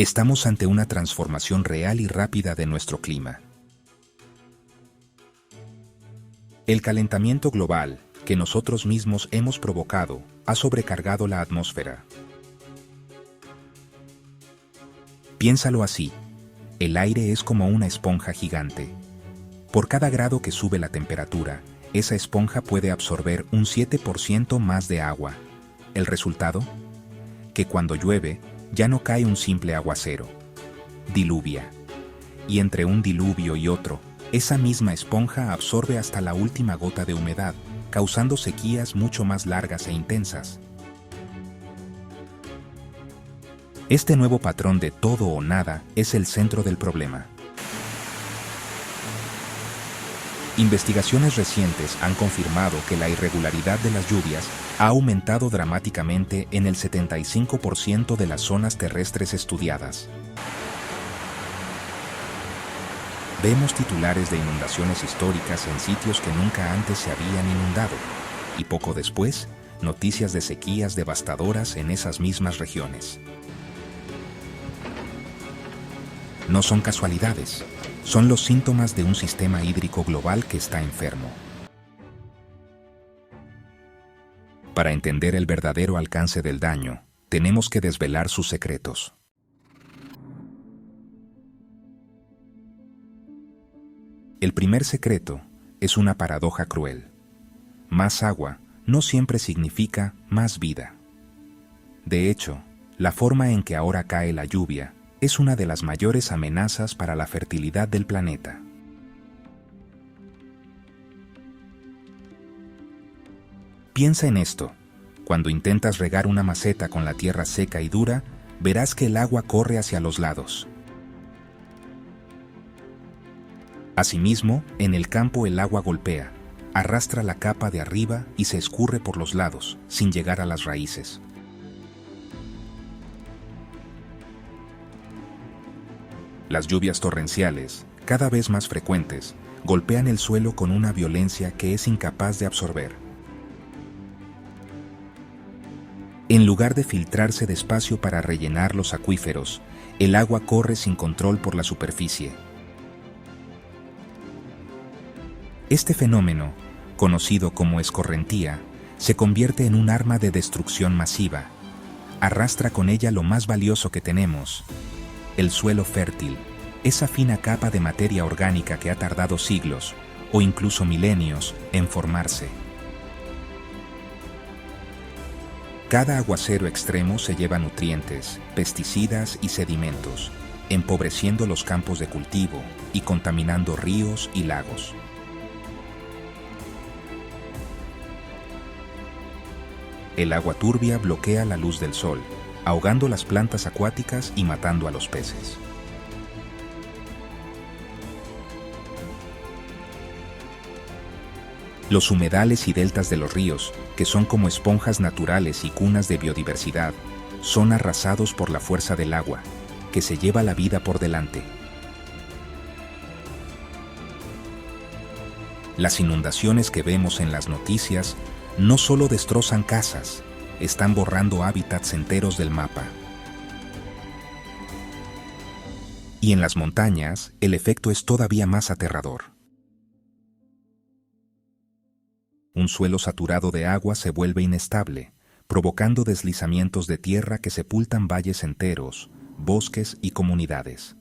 Estamos ante una transformación real y rápida de nuestro clima. El calentamiento global, que nosotros mismos hemos provocado, ha sobrecargado la atmósfera. Piénsalo así, el aire es como una esponja gigante. Por cada grado que sube la temperatura, esa esponja puede absorber un 7% más de agua. ¿El resultado? Que cuando llueve, ya no cae un simple aguacero. Diluvia. Y entre un diluvio y otro, esa misma esponja absorbe hasta la última gota de humedad, causando sequías mucho más largas e intensas. Este nuevo patrón de todo o nada es el centro del problema. Investigaciones recientes han confirmado que la irregularidad de las lluvias ha aumentado dramáticamente en el 75% de las zonas terrestres estudiadas. Vemos titulares de inundaciones históricas en sitios que nunca antes se habían inundado, y poco después, noticias de sequías devastadoras en esas mismas regiones. No son casualidades, son los síntomas de un sistema hídrico global que está enfermo. Para entender el verdadero alcance del daño, tenemos que desvelar sus secretos. El primer secreto es una paradoja cruel. Más agua no siempre significa más vida. De hecho, la forma en que ahora cae la lluvia es una de las mayores amenazas para la fertilidad del planeta. Piensa en esto. Cuando intentas regar una maceta con la tierra seca y dura, verás que el agua corre hacia los lados. Asimismo, en el campo el agua golpea, arrastra la capa de arriba y se escurre por los lados, sin llegar a las raíces. Las lluvias torrenciales, cada vez más frecuentes, golpean el suelo con una violencia que es incapaz de absorber. En lugar de filtrarse despacio para rellenar los acuíferos, el agua corre sin control por la superficie. Este fenómeno, conocido como escorrentía, se convierte en un arma de destrucción masiva. Arrastra con ella lo más valioso que tenemos: el suelo fértil, esa fina capa de materia orgánica que ha tardado siglos, o incluso milenios, en formarse. Cada aguacero extremo se lleva nutrientes, pesticidas y sedimentos, empobreciendo los campos de cultivo y contaminando ríos y lagos. El agua turbia bloquea la luz del sol, ahogando las plantas acuáticas y matando a los peces. Los humedales y deltas de los ríos, que son como esponjas naturales y cunas de biodiversidad, son arrasados por la fuerza del agua, que se lleva la vida por delante. Las inundaciones que vemos en las noticias no solo destrozan casas, están borrando hábitats enteros del mapa. Y en las montañas, el efecto es todavía más aterrador. Un suelo saturado de agua se vuelve inestable, provocando deslizamientos de tierra que sepultan valles enteros, bosques y comunidades.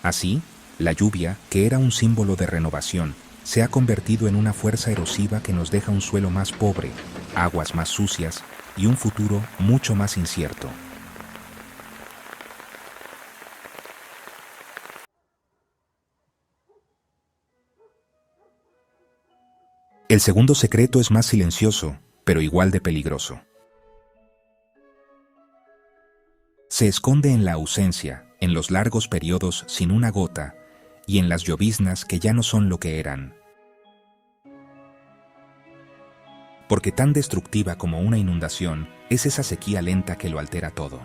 Así, la lluvia, que era un símbolo de renovación, se ha convertido en una fuerza erosiva que nos deja un suelo más pobre, aguas más sucias y un futuro mucho más incierto. El segundo secreto es más silencioso, pero igual de peligroso. Se esconde en la ausencia, en los largos periodos sin una gota y en las lloviznas que ya no son lo que eran. Porque tan destructiva como una inundación es esa sequía lenta que lo altera todo.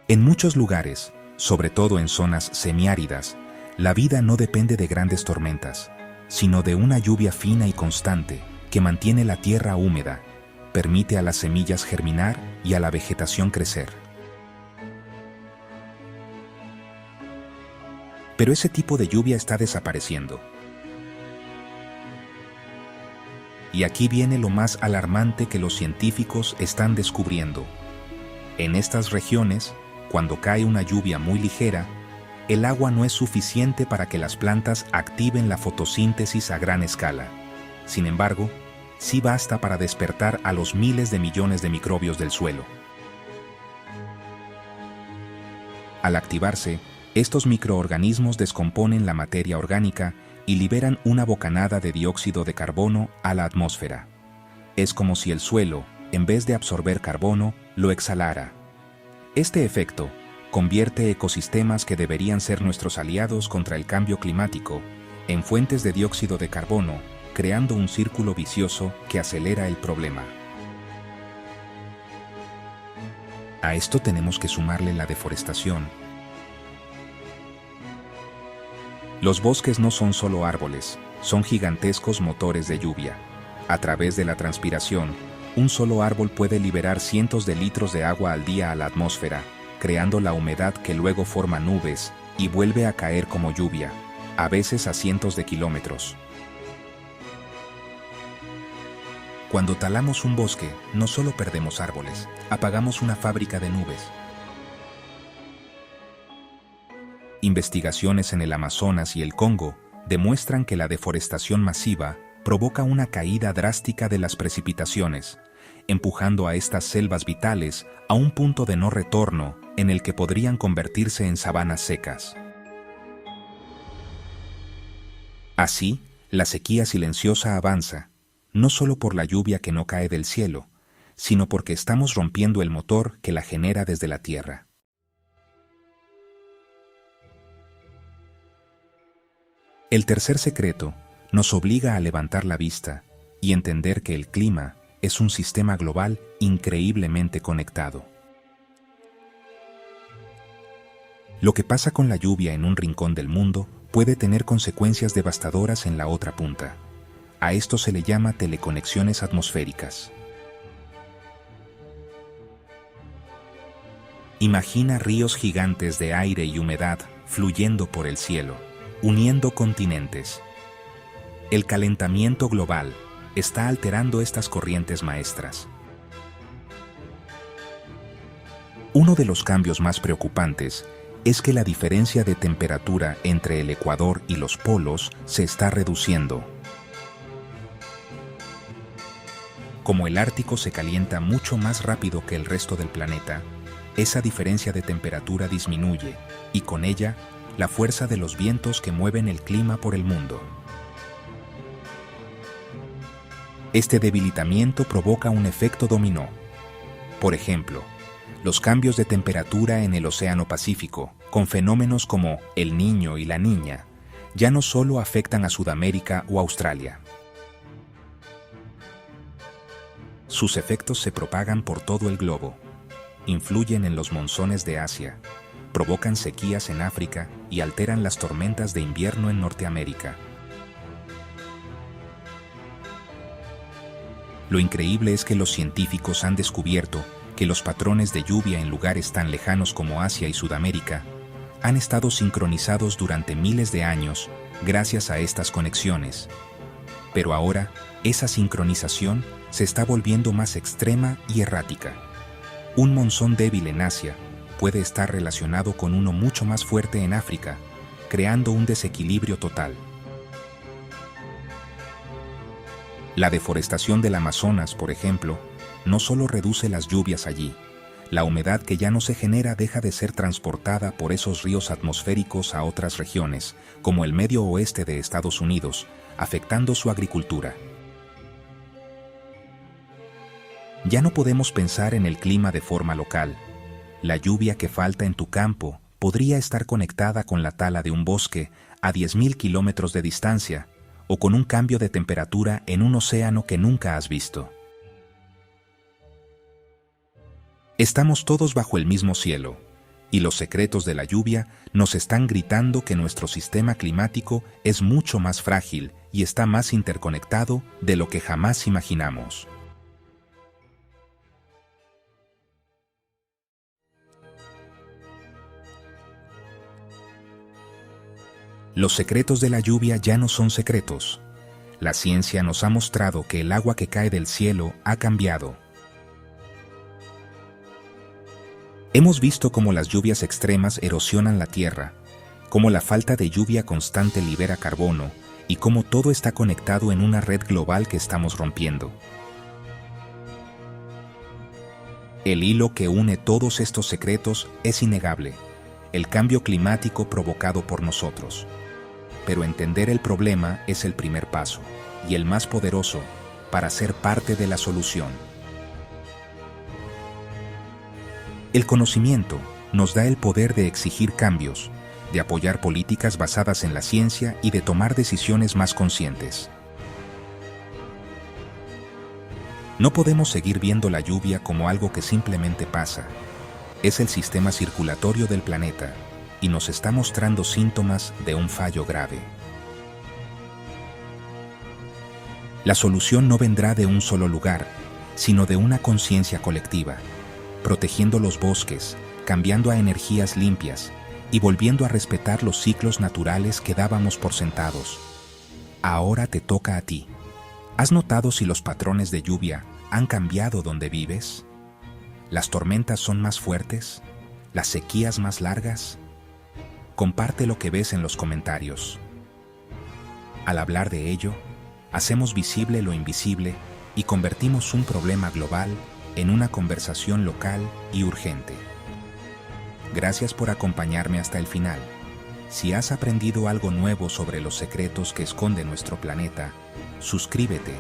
En muchos lugares, sobre todo en zonas semiáridas, la vida no depende de grandes tormentas, sino de una lluvia fina y constante que mantiene la tierra húmeda, permite a las semillas germinar y a la vegetación crecer. Pero ese tipo de lluvia está desapareciendo. Y aquí viene lo más alarmante que los científicos están descubriendo. En estas regiones, cuando cae una lluvia muy ligera, el agua no es suficiente para que las plantas activen la fotosíntesis a gran escala. Sin embargo, sí basta para despertar a los miles de millones de microbios del suelo. Al activarse, estos microorganismos descomponen la materia orgánica y liberan una bocanada de dióxido de carbono a la atmósfera. Es como si el suelo, en vez de absorber carbono, lo exhalara. Este efecto convierte ecosistemas que deberían ser nuestros aliados contra el cambio climático en fuentes de dióxido de carbono, creando un círculo vicioso que acelera el problema. A esto tenemos que sumarle la deforestación. Los bosques no son solo árboles, son gigantescos motores de lluvia. A través de la transpiración, un solo árbol puede liberar cientos de litros de agua al día a la atmósfera, creando la humedad que luego forma nubes y vuelve a caer como lluvia, a veces a cientos de kilómetros. Cuando talamos un bosque, no solo perdemos árboles, apagamos una fábrica de nubes. Investigaciones en el Amazonas y el Congo demuestran que la deforestación masiva provoca una caída drástica de las precipitaciones, empujando a estas selvas vitales a un punto de no retorno en el que podrían convertirse en sabanas secas. Así, la sequía silenciosa avanza, no solo por la lluvia que no cae del cielo, sino porque estamos rompiendo el motor que la genera desde la tierra. El tercer secreto nos obliga a levantar la vista y entender que el clima es un sistema global increíblemente conectado. Lo que pasa con la lluvia en un rincón del mundo puede tener consecuencias devastadoras en la otra punta. A esto se le llama teleconexiones atmosféricas. Imagina ríos gigantes de aire y humedad fluyendo por el cielo, uniendo continentes. El calentamiento global está alterando estas corrientes maestras. Uno de los cambios más preocupantes es que la diferencia de temperatura entre el ecuador y los polos se está reduciendo. Como el Ártico se calienta mucho más rápido que el resto del planeta, esa diferencia de temperatura disminuye y con ella la fuerza de los vientos que mueven el clima por el mundo. Este debilitamiento provoca un efecto dominó. Por ejemplo, los cambios de temperatura en el Océano Pacífico, con fenómenos como el Niño y la Niña, ya no solo afectan a Sudamérica o Australia. Sus efectos se propagan por todo el globo, influyen en los monzones de Asia, provocan sequías en África y alteran las tormentas de invierno en Norteamérica. Lo increíble es que los científicos han descubierto que los patrones de lluvia en lugares tan lejanos como Asia y Sudamérica han estado sincronizados durante miles de años gracias a estas conexiones. Pero ahora, esa sincronización se está volviendo más extrema y errática. Un monzón débil en Asia puede estar relacionado con uno mucho más fuerte en África, creando un desequilibrio total. La deforestación del Amazonas, por ejemplo, no solo reduce las lluvias allí, la humedad que ya no se genera deja de ser transportada por esos ríos atmosféricos a otras regiones, como el medio oeste de Estados Unidos, afectando su agricultura. Ya no podemos pensar en el clima de forma local. La lluvia que falta en tu campo podría estar conectada con la tala de un bosque a 10.000 kilómetros de distancia o con un cambio de temperatura en un océano que nunca has visto. Estamos todos bajo el mismo cielo, y los secretos de la lluvia nos están gritando que nuestro sistema climático es mucho más frágil y está más interconectado de lo que jamás imaginamos. Los secretos de la lluvia ya no son secretos. La ciencia nos ha mostrado que el agua que cae del cielo ha cambiado. Hemos visto cómo las lluvias extremas erosionan la tierra, cómo la falta de lluvia constante libera carbono y cómo todo está conectado en una red global que estamos rompiendo. El hilo que une todos estos secretos es innegable: el cambio climático provocado por nosotros. Pero entender el problema es el primer paso, y el más poderoso, para ser parte de la solución. El conocimiento nos da el poder de exigir cambios, de apoyar políticas basadas en la ciencia y de tomar decisiones más conscientes. No podemos seguir viendo la lluvia como algo que simplemente pasa. Es el sistema circulatorio del planeta, y nos está mostrando síntomas de un fallo grave. La solución no vendrá de un solo lugar, sino de una conciencia colectiva, protegiendo los bosques, cambiando a energías limpias y volviendo a respetar los ciclos naturales que dábamos por sentados. Ahora te toca a ti. ¿Has notado si los patrones de lluvia han cambiado donde vives? ¿Las tormentas son más fuertes? ¿Las sequías más largas? Comparte lo que ves en los comentarios. Al hablar de ello, hacemos visible lo invisible y convertimos un problema global en una conversación local y urgente. Gracias por acompañarme hasta el final. Si has aprendido algo nuevo sobre los secretos que esconde nuestro planeta, suscríbete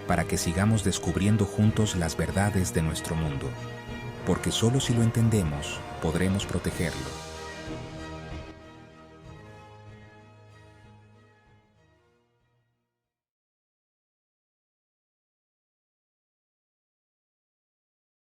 para que sigamos descubriendo juntos las verdades de nuestro mundo, porque solo si lo entendemos podremos protegerlo.